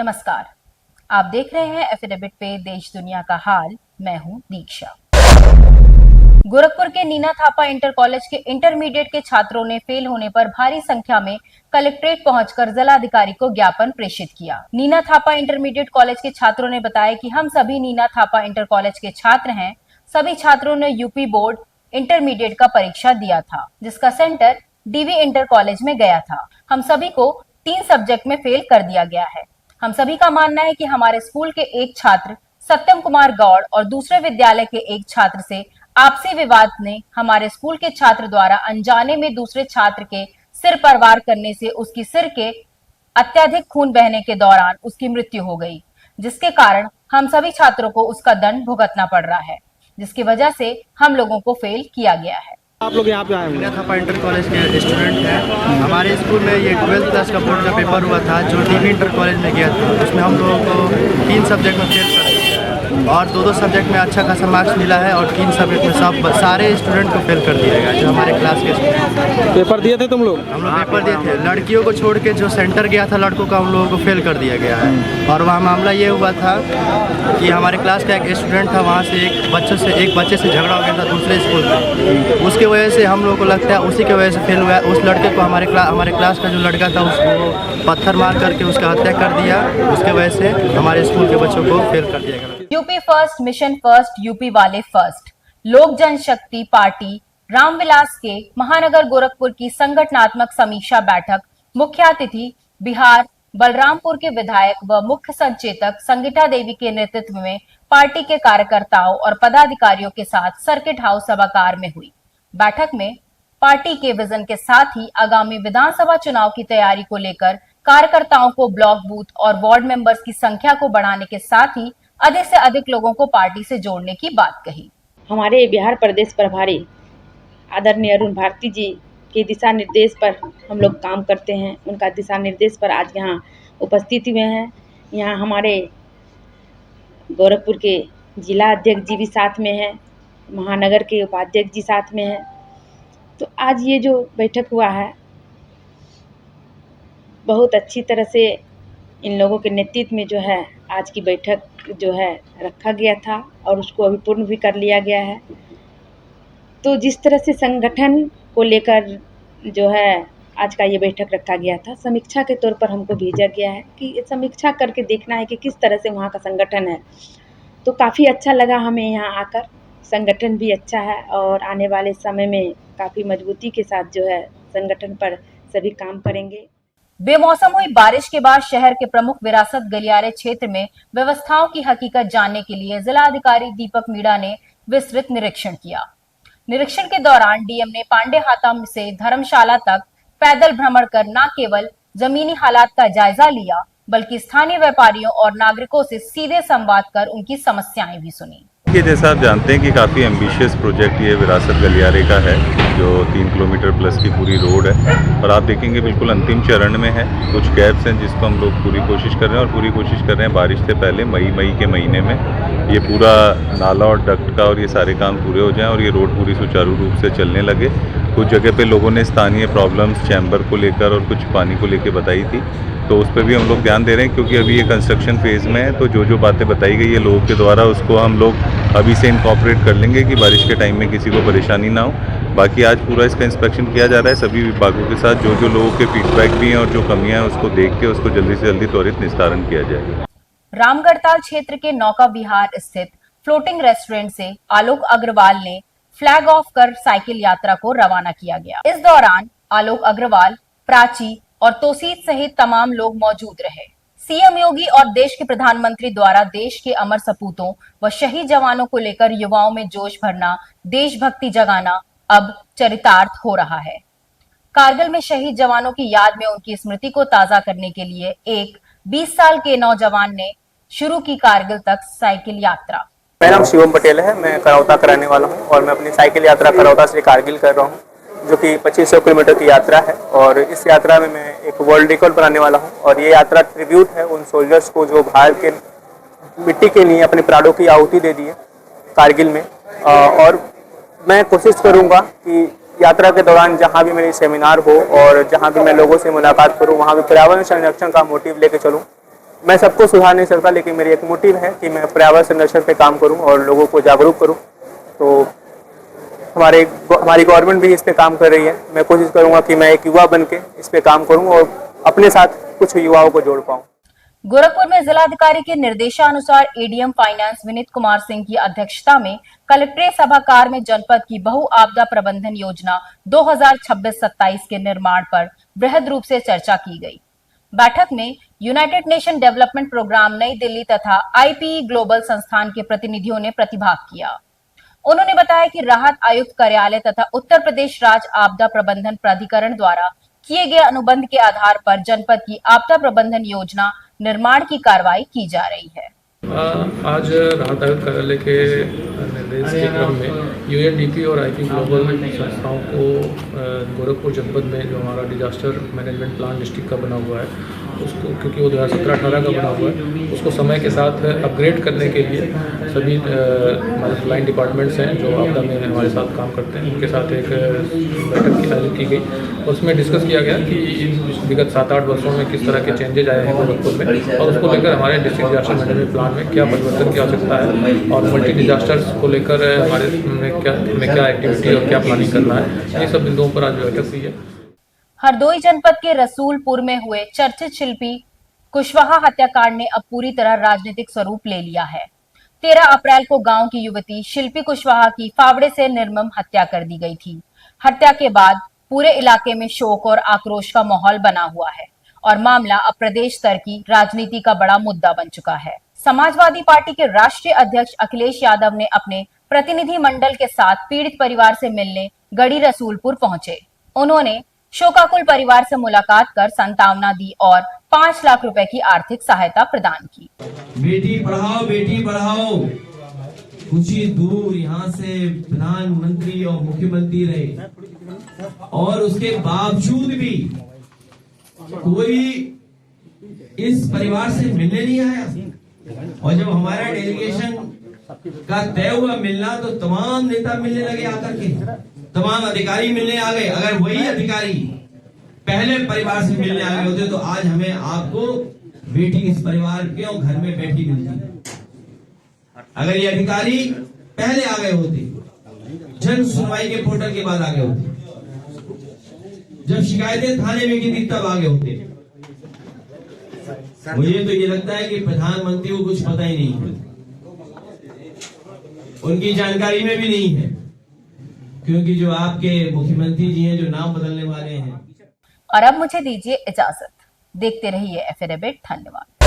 नमस्कार, आप देख रहे हैं एफिडेविट पे देश दुनिया का हाल। मैं हूं दीक्षा। गोरखपुर के नीना थापा इंटर कॉलेज के इंटरमीडिएट के छात्रों ने फेल होने पर भारी संख्या में कलेक्ट्रेट पहुंचकर जिलाधिकारी को ज्ञापन प्रेषित किया। नीना थापा इंटरमीडिएट कॉलेज के छात्रों ने बताया कि हम सभी नीना थापा इंटर कॉलेज के छात्र हैं। सभी छात्रों ने यूपी बोर्ड इंटरमीडिएट का परीक्षा दिया था, जिसका सेंटर डीवी इंटर कॉलेज में गया था। हम सभी को 3 सब्जेक्ट में फेल कर दिया गया है। हम सभी का मानना है कि हमारे स्कूल के एक छात्र सत्यम कुमार गौड़ और दूसरे विद्यालय के एक छात्र से आपसी विवाद ने हमारे स्कूल के छात्र द्वारा अनजाने में दूसरे छात्र के सिर पर वार करने से उसकी सिर के अत्यधिक खून बहने के दौरान उसकी मृत्यु हो गई, जिसके कारण हम सभी छात्रों को उसका दंड भुगतना पड़ रहा है, जिसकी वजह से हम लोगों को फेल किया गया है। आप लोग यहाँ पे आए नीना थापा इंटर कॉलेज के स्टूडेंट हैं। हमारे स्कूल में ये 12th क्लास का बोर्ड का पेपर हुआ था जो डीवी इंटर कॉलेज में गया था। उसमें हम लोगों को 3 सब्जेक्ट में फेल कर दिया और 2 सब्जेक्ट में अच्छा खासा मार्क्स मिला है और 3 सब्जेक्ट में सारे स्टूडेंट को फेल कर दिया गया जो हमारे क्लास के स्टूडेंट। पेपर दिए थे तुम लोग? हम लोग पेपर दिए थे। लड़कियों को छोड़ के जो सेंटर गया था लड़कों का, उन लोगों को फेल कर दिया गया है। और वहाँ मामला ये हुआ था कि हमारे क्लास का एक स्टूडेंट था, वहाँ से एक बच्चे से झगड़ा हो गया था दूसरे स्कूल में। उसके वजह से हम लोग को लगता है उसी की वजह से फेल हुआ है। उस लड़के को हमारे क्लास का जो लड़का था उसको पत्थर मार करके उसका हत्या कर दिया। उसके वजह से हमारे स्कूल के बच्चों को फेल कर दिया गया। UP first, mission first, UP वाले फर्स्ट। लोक जनशक्ति पार्टी रामविलास के महानगर गोरखपुर की संगठनात्मक समीक्षा बैठक मुख्य अतिथि बिहार बलरामपुर के विधायक व मुख्य संचेतक संगीता देवी के नेतृत्व में पार्टी के कार्यकर्ताओं और पदाधिकारियों के साथ सर्किट हाउस सभागार में हुई। बैठक में पार्टी के विजन के साथ ही आगामी विधानसभा चुनाव की तैयारी को लेकर कार्यकर्ताओं को ब्लॉक बूथ और वार्ड मेंबर्स की संख्या को बढ़ाने के साथ ही अधिक से अधिक लोगों को पार्टी से जोड़ने की बात कही। हमारे बिहार प्रदेश प्रभारी आदरणीय अरुण भारती जी के दिशा निर्देश पर हम लोग काम करते हैं। उनका दिशा निर्देश पर आज यहाँ उपस्थिति में है। यहाँ हमारे गोरखपुर के जिला अध्यक्ष जी भी साथ में हैं, महानगर के उपाध्यक्ष जी साथ में हैं। तो आज ये जो बैठक हुआ है बहुत अच्छी तरह से इन लोगों के नेतृत्व में जो है आज की बैठक जो है रखा गया था और उसको अभी पूर्ण भी कर लिया गया है। तो जिस तरह से संगठन को लेकर जो है आज का ये बैठक रखा गया था, समीक्षा के तौर पर हमको भेजा गया है कि समीक्षा करके देखना है कि किस तरह से वहाँ का संगठन है। तो काफ़ी अच्छा लगा हमें यहाँ आकर। संगठन भी अच्छा है और आने वाले समय में काफ़ी मजबूती के साथ जो है संगठन पर सभी काम करेंगे। बेमौसम हुई बारिश के बाद शहर के प्रमुख विरासत गलियारे क्षेत्र में व्यवस्थाओं की हकीकत जानने के लिए जिलाधिकारी दीपक मीणा ने विस्तृत निरीक्षण किया। निरीक्षण के दौरान डीएम ने पांडे हाता से धर्मशाला तक पैदल भ्रमण कर न केवल जमीनी हालात का जायजा लिया, बल्कि स्थानीय व्यापारियों और नागरिकों से सीधे संवाद कर उनकी समस्याएं भी सुनी। जैसा आप जानते हैं कि काफ़ी एम्बिशियस प्रोजेक्ट ये विरासत गलियारे का है, जो 3 किलोमीटर प्लस की पूरी रोड है और आप देखेंगे बिल्कुल अंतिम चरण में है। कुछ गैप्स हैं जिसको हम लोग पूरी कोशिश कर रहे हैं और पूरी कोशिश कर रहे हैं बारिश से पहले मई के महीने में ये पूरा नाला और डक्ट का और ये सारे काम पूरे हो जाएं और ये रोड पूरी सुचारू रूप से चलने लगे। कुछ जगह पे लोगों ने स्थानीय प्रॉब्लम्स चैम्बर को लेकर और कुछ पानी को लेकर बताई थी, तो उस पर भी हम लोग ध्यान दे रहे हैं क्योंकि अभी ये कंस्ट्रक्शन फेज़ में है। तो जो बातें बताई गई है लोगों के द्वारा उसको हम लोग अभी से इनकॉर्पोरेट कर लेंगे कि बारिश के टाइम में किसी को परेशानी ना हो। बाकी आज पूरा इसका इंस्पेक्शन किया जा रहा है सभी विभागों के साथ। जो लोगों के फीडबैक भी हैं और जो कमियां हैं उसको देख के उसको जल्दी से जल्दी त्वरित निस्तारण किया जाएगा। रामगढ़ताल क्षेत्र के नौका विहार स्थित फ्लोटिंग रेस्टोरेंट से आलोक अग्रवाल ने फ्लैग ऑफ कर साइकिल यात्रा को रवाना किया गया। इस दौरान आलोक अग्रवाल, प्राची और तोसीद सहित तमाम लोग मौजूद रहे। सीएम योगी और देश के प्रधानमंत्री द्वारा देश के अमर सपूतों व शहीद जवानों को लेकर युवाओं में जोश भरना, देशभक्ति जगाना अब चरितार्थ हो रहा है। कारगिल में शहीद जवानों की याद में उनकी स्मृति को ताजा करने के लिए एक 20 साल के नौजवान ने शुरू की कारगिल तक साइकिल यात्रा। मेरा नाम शिवम पटेल है, मैं करौता का रहने वाला हूँ और मैं अपनी साइकिल यात्रा करौता से कारगिल कर रहा हूँ, जो कि 2500 किलोमीटर की यात्रा है। और इस यात्रा में मैं एक वर्ल्ड रिकॉर्ड बनाने वाला हूँ और ये यात्रा ट्रिब्यूट है उन सोल्जर्स को जो भारत के मिट्टी के लिए अपने प्राणों की आहुति दे दी है कारगिल में। और मैं कोशिश करूँगा कि यात्रा के दौरान जहाँ भी मेरी सेमिनार हो और जहाँ भी मैं लोगों से मुलाकात करूँ वहाँ भी पर्यावरण संरक्षण का मोटिव लेके चलूँ मैं सबको सुधार नहीं सकता, लेकिन मेरी एक मोटिव है कि मैं पर्यावरण संरक्षण पे काम करूं और लोगों को जागरूक करूं। तो हमारी गवर्नमेंट भी इस पे काम कर रही है। मैं कोशिश करूंगा कि मैं एक युवा बन के इस पे काम करूं और अपने साथ कुछ युवाओं को जोड़ पाऊं। गोरखपुर में जिलाधिकारी के निर्देशानुसार एडीएम फाइनेंस विनीत कुमार सिंह की अध्यक्षता में कलेक्ट्रेट सभागार में जनपद की बहु आपदा प्रबंधन योजना 2026-27 के निर्माण पर बृहद रूप से चर्चा की गई। बैठक में यूनाइटेड नेशन डेवलपमेंट प्रोग्राम नई दिल्ली तथा आईपीई ग्लोबल संस्थान के प्रतिनिधियों ने प्रतिभाग किया। उन्होंने बताया कि राहत आयुक्त कार्यालय तथा उत्तर प्रदेश राज्य आपदा प्रबंधन प्राधिकरण द्वारा किए गए अनुबंध के आधार पर जनपद की आपदा प्रबंधन योजना निर्माण की कार्रवाई की जा रही है। आज राहत आयुक्त कार्यालय के निर्देश के क्रम में यूएनडीपी और आईपी ग्लोबल संस्थाओं को गोरखपुर जनपद में जो हमारा डिजास्टर मैनेजमेंट प्लान डिस्ट्रिक्ट का बना हुआ है उसको, क्योंकि वो 2017-18 का बना हुआ है, उसको समय के साथ अपग्रेड करने के लिए सभी हमारे लाइन डिपार्टमेंट्स हैं जो आपदा में हमारे साथ काम करते हैं, उनके साथ एक बैठक की आयोजित की गई। उसमें डिस्कस किया गया कि विगत 7-8 वर्षों में किस तरह के चेंजेज आए हैं गोरखपुर में और उसको लेकर हमारे डिस्ट्रिक्ट डिजास्टर मैनेजमेंट प्लान में क्या परिवर्तन की आवश्यकता है और मल्टी डिजास्टर्स को लेकर हमारे क्या एक्टिविटी और क्या प्लानिंग करना है, ये सब बिंदुओं पर आज बैठक हुई है। हरदोई जनपद के रसूलपुर में हुए चर्चित शिल्पी कुशवाहा हत्याकांड ने अब पूरी तरह राजनीतिक स्वरूप ले लिया है। 13 अप्रैल को गांव की युवती शिल्पी कुशवाहा की फावड़े से निर्मम हत्या कर दी गई थी। हत्या के बाद पूरे इलाके में शोक और आक्रोश का माहौल बना हुआ है और मामला अब प्रदेश स्तर की राजनीति का बड़ा मुद्दा बन चुका है। समाजवादी पार्टी के राष्ट्रीय अध्यक्ष अखिलेश यादव ने अपने प्रतिनिधि मंडल के साथ पीड़ित परिवार से मिलने गढ़ी रसूलपुर पहुंचे। उन्होंने शोकाकुल परिवार से मुलाकात कर सांत्वना दी और 5 लाख रुपए की आर्थिक सहायता प्रदान की। बेटी पढ़ाओ कुछ ही दूर यहाँ से प्रधानमंत्री और मुख्यमंत्री रहे और उसके बावजूद भी कोई इस परिवार से मिलने नहीं आया। और जब हमारा डेलीगेशन का तय हुआ मिलना तो तमाम नेता मिलने लगे आकर के, तमाम अधिकारी मिलने आ गए। अगर वही अधिकारी पहले परिवार से मिलने आ गए होते तो आज हमें आपको बेटी इस परिवार के और घर में बैठी मिलती। अगर ये अधिकारी पहले आ गए होते, जन सुनवाई के पोर्टल के बाद आ गए होते, जब शिकायतें थाने में की थी तब आ गए होते। मुझे तो ये लगता है कि प्रधानमंत्री को कुछ पता ही नहीं है, उनकी जानकारी में भी नहीं है, क्योंकि जो आपके मुख्यमंत्री जी हैं जो नाम बदलने वाले हैं। और अब मुझे दीजिए इजाजत। देखते रहिए एफएडब्ल्यू। धन्यवाद।